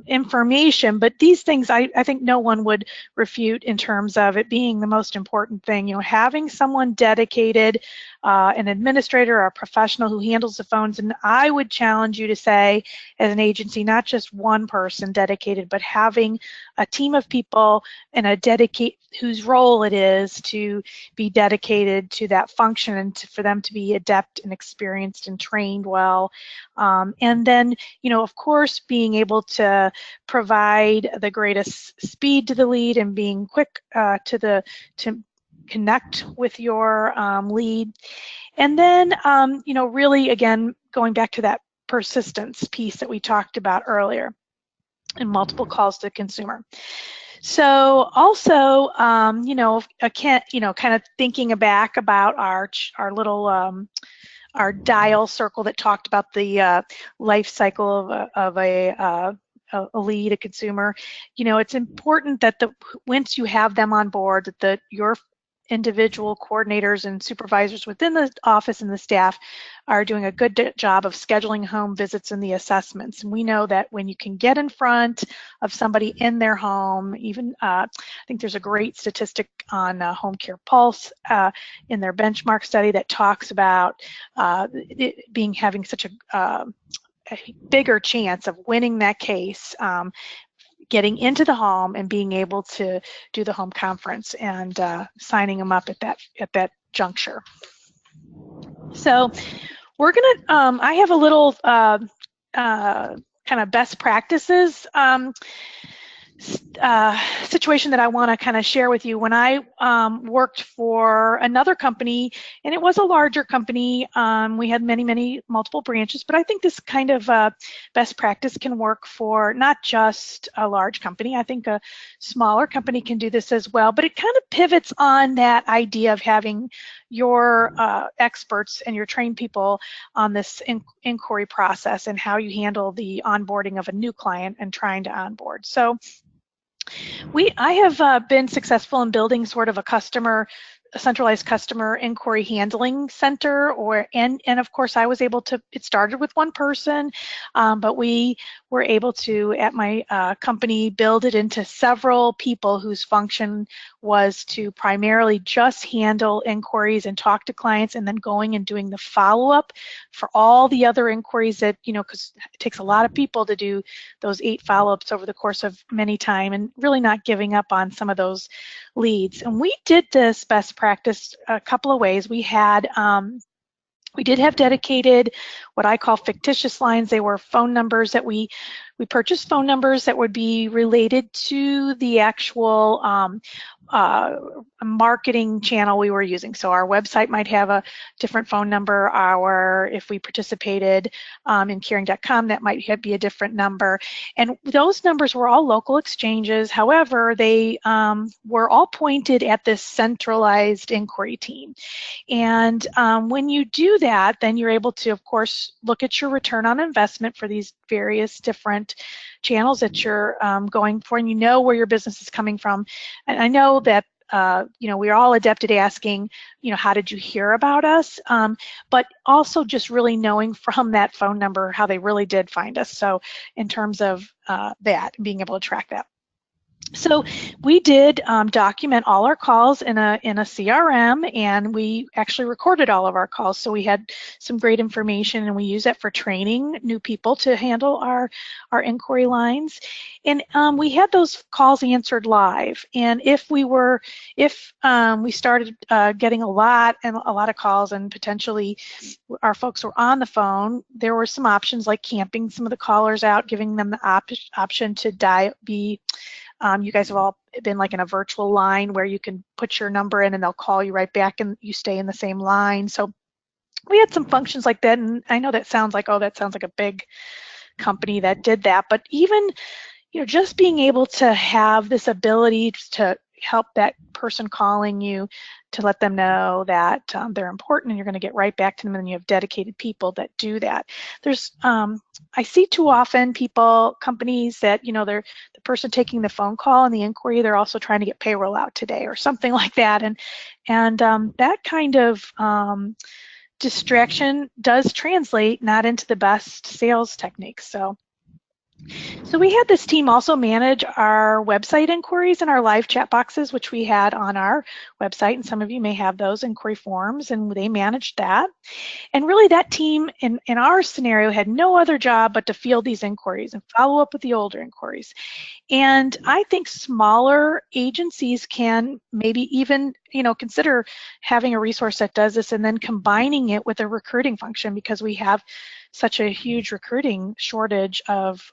information, but these things I think no one would refute in terms of it being the most important thing. Having someone dedicated, an administrator or a professional who handles the phones, and I would challenge you to say, as an agency, not just one person dedicated, but having a team of people and whose role it is to be dedicated to that function, and for them to be adept and experienced and trained well. And then, of course, being able to provide the greatest speed to the lead and being quick to connect with your lead. And then, really, again, going back to that persistence piece that we talked about earlier, and multiple calls to the consumer. So also, kind of thinking back about our little our dial circle that talked about the life cycle of a lead, a consumer. It's important that once you have them on board, that your individual coordinators and supervisors within the office and the staff are doing a good job of scheduling home visits and the assessments. And we know that when you can get in front of somebody in their home, even I think there's a great statistic on Home Care Pulse in their benchmark study that talks about it having such a bigger chance of winning that case, getting into the home and being able to do the home conference and signing them up at that juncture. So we're gonna, I have a little kind of best practices situation that I want to kind of share with you. When I worked for another company, and it was a larger company, we had multiple branches, but I think this kind of best practice can work for not just a large company. I think a smaller company can do this as well, but it kind of pivots on that idea of having your experts and your trained people on this inquiry process and how you handle the onboarding of a new client and trying to onboard. So I have been successful in building sort of a centralized customer inquiry handling center, and of course I was able to, it started with one person, but we were able to, at my company, build it into several people whose function was to primarily just handle inquiries and talk to clients, and then going and doing the follow-up for all the other inquiries that, because it takes a lot of people to do those 8 follow-ups over the course of many time, and really not giving up on some of those leads. And we did this best practice a couple of ways. We did have dedicated, what I call fictitious lines. They were phone numbers that we purchased phone numbers that would be related to the actual marketing channel we were using. So our website might have a different phone number. If we participated in caring.com, that might be a different number. And those numbers were all local exchanges. However, they were all pointed at this centralized inquiry team. And when you do that, then you're able to, of course, look at your return on investment for these various different channels that you're going for, and you know where your business is coming from. And I know that we're all adept at asking, how did you hear about us? But also just really knowing from that phone number how they really did find us. So in terms of that, being able to track that. So we did document all our calls in a CRM, and we actually recorded all of our calls. So we had some great information, and we use that for training new people to handle our inquiry lines. And we had those calls answered live. And if we started getting a lot of calls, and potentially our folks were on the phone, there were some options like camping some of the callers out, giving them the option to you guys have all been like in a virtual line where you can put your number in and they'll call you right back and you stay in the same line. So we had some functions like that, and I know that sounds like, a big company that did that, but even, just being able to have this ability to help that person calling you, to let them know that they're important and you're going to get right back to them, and you have dedicated people that do that. I see too often companies that, they're the person taking the phone call and the inquiry, they're also trying to get payroll out today or something like that. And that kind of distraction does translate not into the best sales techniques. So we had this team also manage our website inquiries and our live chat boxes, which we had on our website, and some of you may have those inquiry forms, and they managed that. And really that team in our scenario had no other job but to field these inquiries and follow up with the older inquiries. And I think smaller agencies can maybe even, consider having a resource that does this and then combining it with a recruiting function, because we have such a huge recruiting shortage of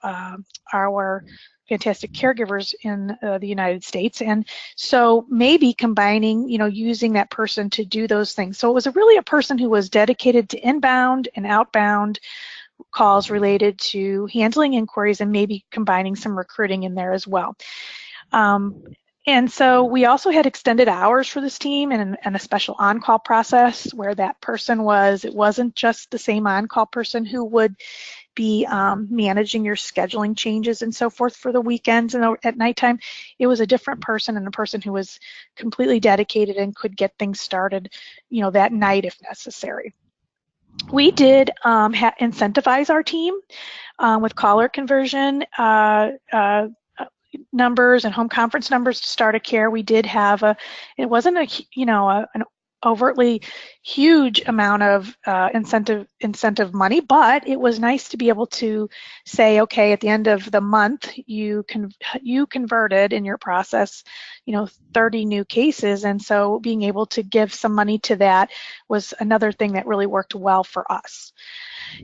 our fantastic caregivers in the United States. And so maybe combining, using that person to do those things. So it was really a person who was dedicated to inbound and outbound calls related to handling inquiries, and maybe combining some recruiting in there as well. And so we also had extended hours for this team and a special on-call process where that person it wasn't just the same on-call person who would be managing your scheduling changes and so forth for the weekends and at nighttime. It was a different person, and a person who was completely dedicated and could get things started, that night if necessary. We did incentivize our team with caller conversion numbers and home conference numbers to start a care. We did have it wasn't an overtly huge amount of incentive money, but it was nice to be able to say, okay, at the end of the month, you converted in your process, 30 new cases, and so being able to give some money to that was another thing that really worked well for us.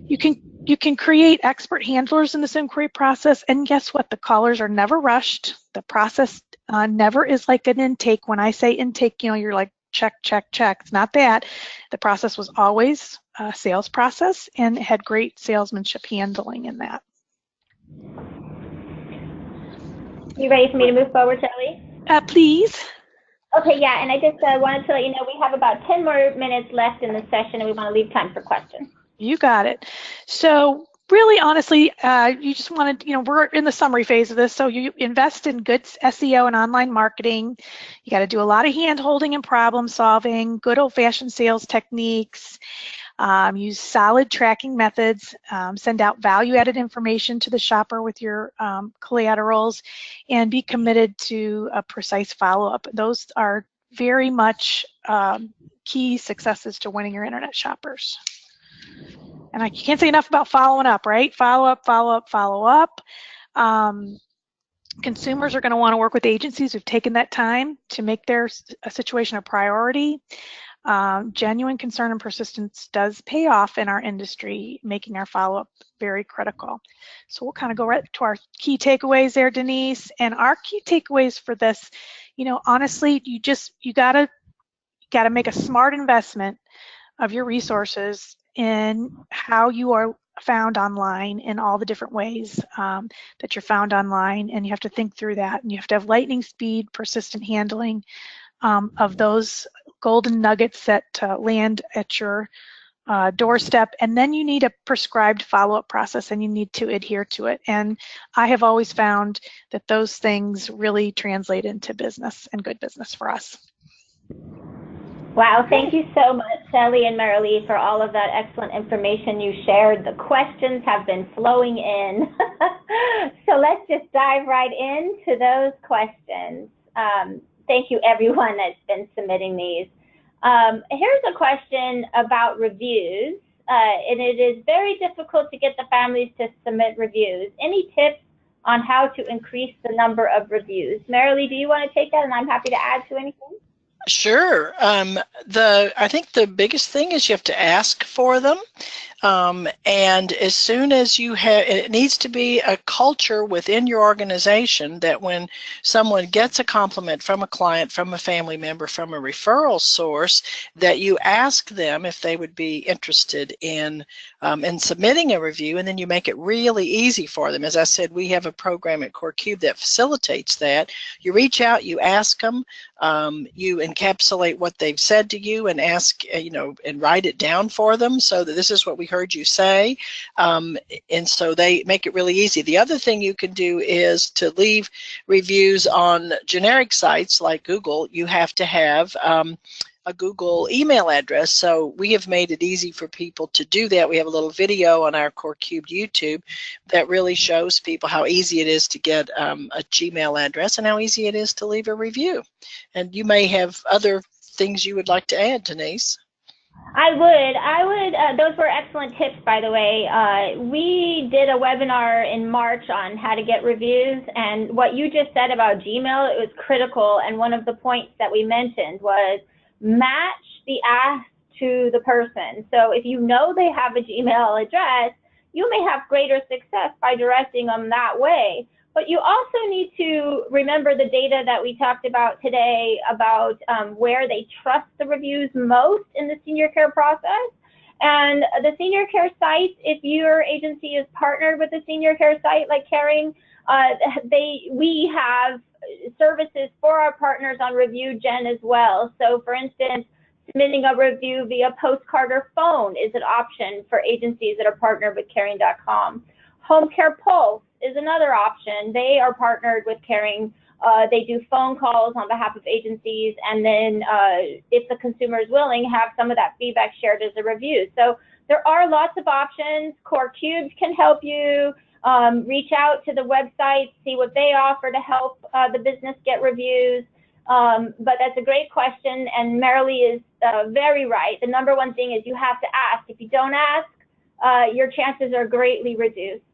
You can create expert handlers in this inquiry process, and guess what? The callers are never rushed. The process never is like an intake. When I say intake, you're like, check, check, check. It's not that. The process was always a sales process and had great salesmanship handling in that. You ready for me to move forward, Shelley? Please. Okay, yeah, and I just wanted to let you know we have about 10 more minutes left in the session, and we want to leave time for questions. You got it. So really, honestly, you just wanted, we're in the summary phase of this. So you invest in good SEO and online marketing. You got to do a lot of hand-holding and problem solving, good old-fashioned sales techniques, use solid tracking methods, send out value-added information to the shopper with your collaterals, and be committed to a precise follow-up. Those are very much key successes to winning your internet shoppers. And I can't say enough about following up, right? Follow up, follow up, follow up. Consumers are going to want to work with agencies who've taken that time to make their situation a priority. Genuine concern and persistence does pay off in our industry, making our follow-up very critical. So we'll kind of go right to our key takeaways there, Denise. And our key takeaways for this, honestly, you gotta make a smart investment of your resources in how you are found online in all the different ways that you're found online, and you have to think through that, and you have to have lightning speed, persistent handling of those golden nuggets that land at your doorstep, and then you need a prescribed follow-up process, and you need to adhere to it. And I have always found that those things really translate into business and good business for us. Wow, thank you so much, Shelley and Merrily, for all of that excellent information you shared. The questions have been flowing in. So let's just dive right into those questions. Thank you, everyone that's been submitting these. Here's a question about reviews, and it is very difficult to get the families to submit reviews. Any tips on how to increase the number of reviews? Merrily, do you want to take that, and I'm happy to add to anything? Sure. I think the biggest thing is you have to ask for them. And as soon as you have, it needs to be a culture within your organization that when someone gets a compliment from a client, from a family member, from a referral source, that you ask them if they would be interested in submitting a review, and then you make it really easy for them. As I said, we have a program at corecubed that facilitates that. You reach out, you ask them, you encapsulate what they've said to you and ask, and write it down for them so that this is what we heard you say, and so they make it really easy. The other thing you can do is to leave reviews on generic sites like Google. You have to have a Google email address, so we have made it easy for people to do that. We have a little video on our corecubed YouTube that really shows people how easy it is to get a Gmail address and how easy it is to leave a review. And you may have other things you would like to add, Denise. I would, those were excellent tips, by the way. We did a webinar in March on how to get reviews, and what you just said about Gmail, it was critical, and one of the points that we mentioned was match the ask to the person. So if you know they have a Gmail address, you may have greater success by directing them that way. But you also need to remember the data that we talked about today about where they trust the reviews most in the senior care process. And the senior care site, if your agency is partnered with a senior care site like Caring, we have services for our partners on Review Gen as well. So for instance, submitting a review via postcard or phone is an option for agencies that are partnered with Caring.com. Home Care Pulse is another option. They are partnered with Caring. They do phone calls on behalf of agencies, and then if the consumer is willing, have some of that feedback shared as a review. So there are lots of options. corecubed can help you. Reach out to the website, see what they offer to help the business get reviews. But that's a great question, and Merrily is very right. The number one thing is you have to ask. If you don't ask, your chances are greatly reduced.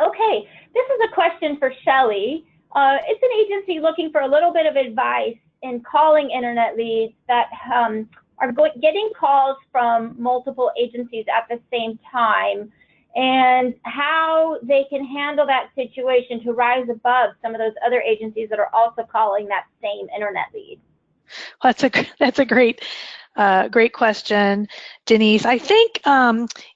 Okay, this is a question for Shelle. It's an agency looking for a little bit of advice in calling internet leads that are getting calls from multiple agencies at the same time, and how they can handle that situation to rise above some of those other agencies that are also calling that same internet lead. Well, that's a great question, Denise. I think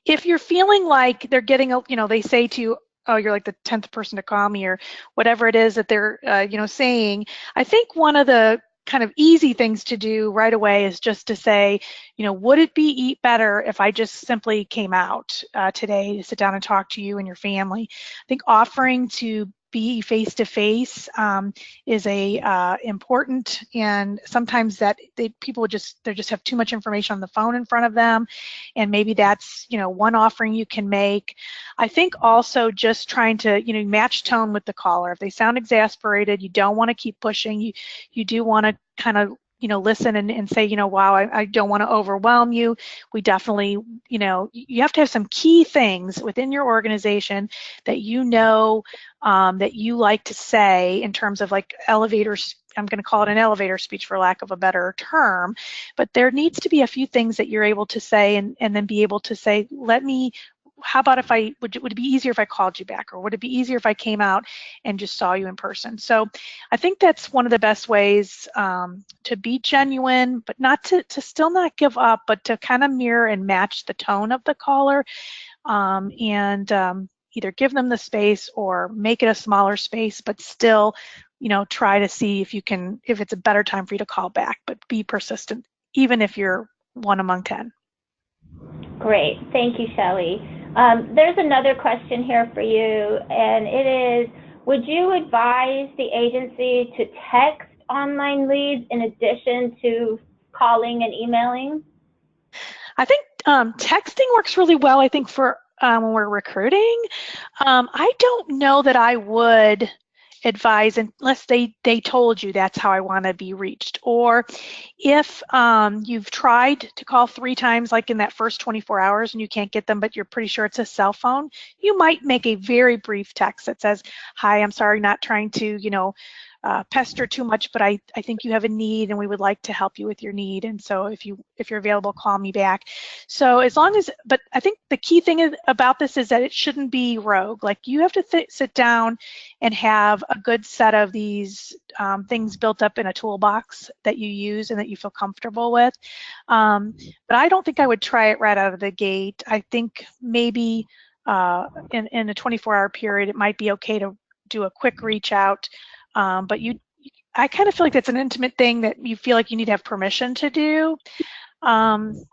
if you're feeling like they're getting, they say to you, oh, you're like the 10th person to call me, or whatever it is that they're, saying, I think one of the kind of easy things to do right away is just to say, would it be better if I just simply came out today to sit down and talk to you and your family? I think offering to be face-to-face is important, and sometimes that people just have too much information on the phone in front of them, and maybe that's one offering you can make. I think also just trying to match tone with the caller. If they sound exasperated, you don't want to keep pushing. You do want to kind of listen and say, wow, I don't want to overwhelm you. We definitely, you have to have some key things within your organization that that you like to say in terms of like elevators. I'm going to call it an elevator speech for lack of a better term, but there needs to be a few things that you're able to say and then be able to say, how about if would it be easier if I called you back, or would it be easier if I came out and just saw you in person? So I think that's one of the best ways to be genuine, but not to still not give up, but to kind of mirror and match the tone of the caller, and either give them the space or make it a smaller space, but still, try to see if it's a better time for you to call back, but be persistent, even if you're one among 10. Great, thank you, Shelle. There's another question here for you, and it is, would you advise the agency to text online leads in addition to calling and emailing? I think texting works really well, I think, for when we're recruiting. I don't know that I would advise unless they told you that's how I want to be reached, or if you've tried to call 3 times like in that first 24 hours and you can't get them, but you're pretty sure it's a cell phone, you might make a very brief text that says, hi, I'm sorry, not trying to pester too much, but I think you have a need and we would like to help you with your need, and so if you're available, call me back. So as long as, but I think the key thing about this is that it shouldn't be rogue. Like, you have to sit down and have a good set of these things built up in a toolbox that you use and that you feel comfortable with. But I don't think I would try it right out of the gate. I think maybe in a 24-hour period, it might be okay to do a quick reach out. But I kind of feel like that's an intimate thing that you feel like you need to have permission to do. And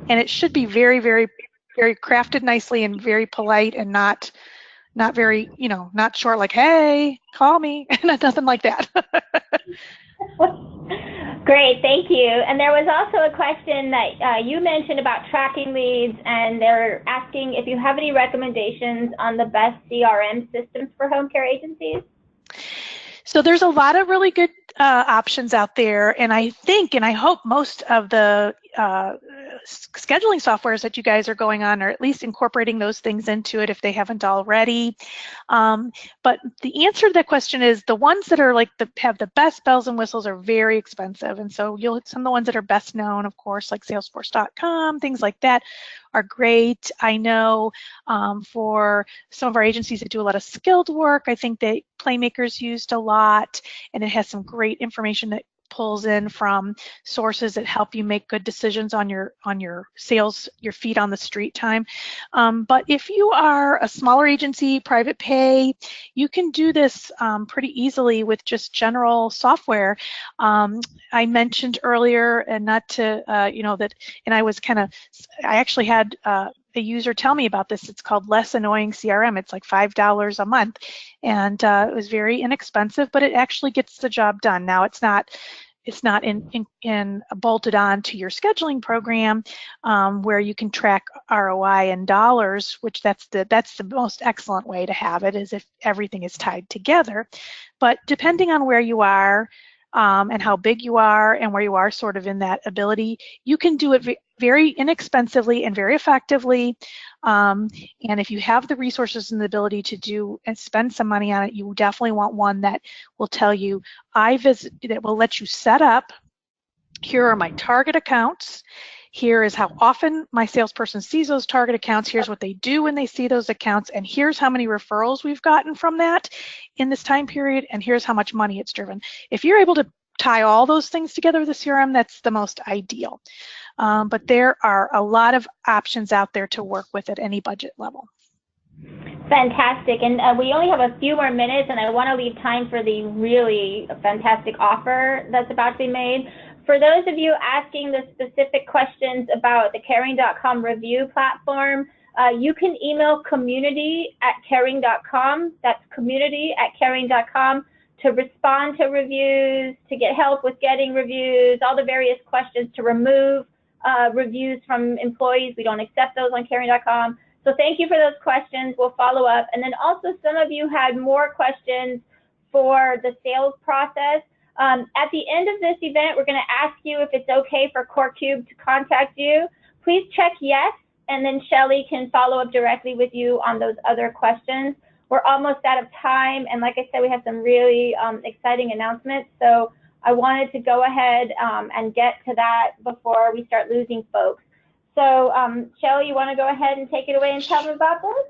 it should be very, very, very crafted nicely and very polite, and not very, not short like, hey, call me, nothing like that. Great, thank you. And there was also a question that you mentioned about tracking leads, and they're asking if you have any recommendations on the best CRM systems for home care agencies. So there's a lot of really good options out there, and I think and I hope most of the scheduling softwares that you guys are going on are at least incorporating those things into it if they haven't already. But the answer to that question is the ones that are like have the best bells and whistles are very expensive, and so some of the ones that are best known, of course, like Salesforce.com, things like that, are great. I know for some of our agencies that do a lot of skilled work, I think that Playmaker's used a lot, and it has some great information that pulls in from sources that help you make good decisions on your sales, your feet on the street time. But if you are a smaller agency, private pay, you can do this pretty easily with just general software. I mentioned earlier, and not to, that, and I actually had a user tell me about this. It's called Less Annoying CRM. It's like $5 a month, and it was very inexpensive, but it actually gets the job done. Now it's not bolted on to your scheduling program, where you can track ROI in dollars, which that's the most excellent way to have it, is if everything is tied together. But depending on where you are, and how big you are and where you are sort of in that ability, you can do it very inexpensively and very effectively. And if you have the resources and the ability to do and spend some money on it, you definitely want one that will tell you, that will let you set up, here are my target accounts. Here is how often my salesperson sees those target accounts. Here's what they do when they see those accounts. And here's how many referrals we've gotten from that in this time period. And here's how much money it's driven. If you're able to tie all those things together with the CRM, that's the most ideal. But there are a lot of options out there to work with at any budget level. Fantastic. And we only have a few more minutes, and I want to leave time for the really fantastic offer that's about to be made. For those of you asking the specific questions about the caring.com review platform, you can email community@caring.com. That's community@caring.com to respond to reviews, to get help with getting reviews, all the various questions, to remove reviews from employees. We don't accept those on caring.com. So thank you for those questions. We'll follow up. And then also, some of you had more questions for the sales process. At the end of this event, we're going to ask you if it's okay for corecubed to contact you. Please check yes, and then Shelle can follow up directly with you on those other questions. We're almost out of time, and like I said, we have some really exciting announcements. So I wanted to go ahead and get to that before we start losing folks. So Shelle, you want to go ahead and take it away and tell them about this?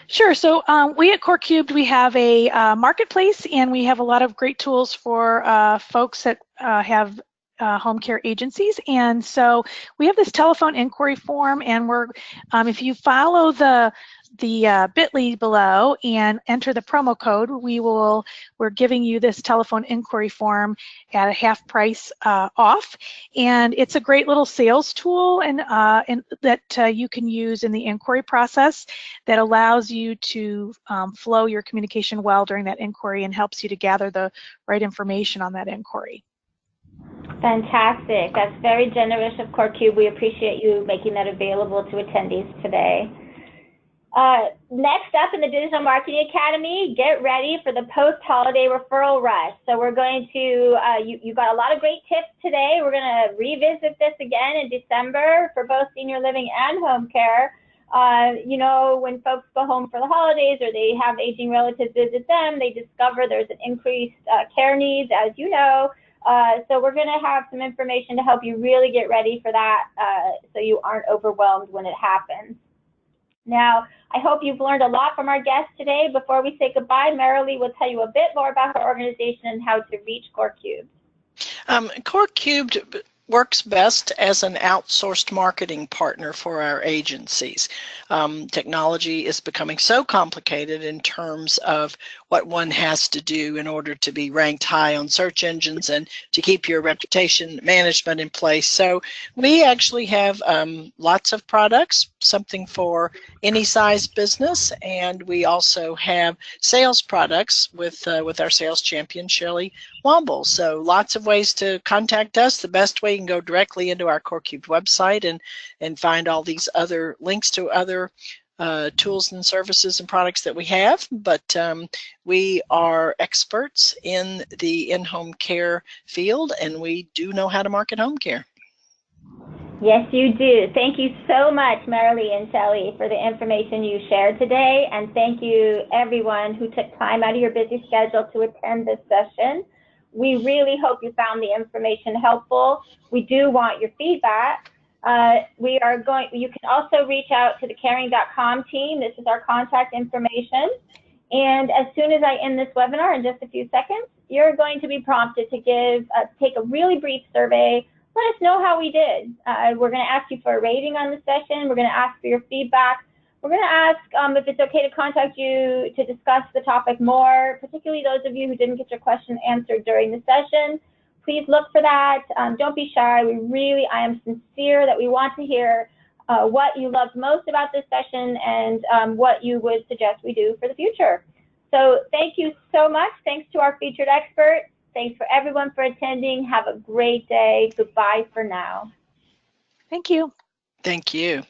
Sure. So we at corecubed, we have a marketplace, and we have a lot of great tools for folks that have home care agencies. And so we have this telephone inquiry form, and we're if you follow the bit.ly below and enter the promo code, we're giving you this telephone inquiry form at a half price off. And it's a great little sales tool and that you can use in the inquiry process that allows you to flow your communication well during that inquiry and helps you to gather the right information on that inquiry. Fantastic. That's very generous of corecubed. We appreciate you making that available to attendees today. Next up in the Digital Marketing Academy, get ready for the post-holiday referral rush. So we're going to, you got a lot of great tips today. We're going to revisit this again in December for both senior living and home care. You know, when folks go home for the holidays or they have aging relatives visit them, they discover there's an increased care needs, as you know. So we're going to have some information to help you really get ready for that so you aren't overwhelmed when it happens. Now, I hope you've learned a lot from our guests today. Before we say goodbye, Merrily will tell you a bit more about her organization and how to reach corecubed. corecubed works best as an outsourced marketing partner for our agencies. Technology is becoming so complicated in terms of what one has to do in order to be ranked high on search engines and to keep your reputation management in place. So we actually have lots of products, something for any size business, and we also have sales products with our sales champion, Shelle Womble. So lots of ways to contact us. The best way, you can go directly into our corecubed website and find all these other links to other tools and services and products that we have. But we are experts in the in-home care field, and we do know how to market home care. Yes, you do. Thank you so much, Merrily and Shelle, for the information you shared today. And thank you, everyone who took time out of your busy schedule to attend this session. We really hope you found the information helpful. We do want your feedback. You can also reach out to the caring.com team. This is our contact information. And as soon as I end this webinar in just a few seconds, you're going to be prompted to take a really brief survey. Let us know how we did. We're going to ask you for a rating on the session. We're going to ask for your feedback. We're going to ask if it's okay to contact you to discuss the topic more, particularly those of you who didn't get your question answered during the session. Please look for that. Don't be shy. I am sincere that we want to hear what you loved most about this session and what you would suggest we do for the future. So thank you so much. Thanks to our featured expert. Thanks for everyone for attending. Have a great day. Goodbye for now. Thank you. Thank you.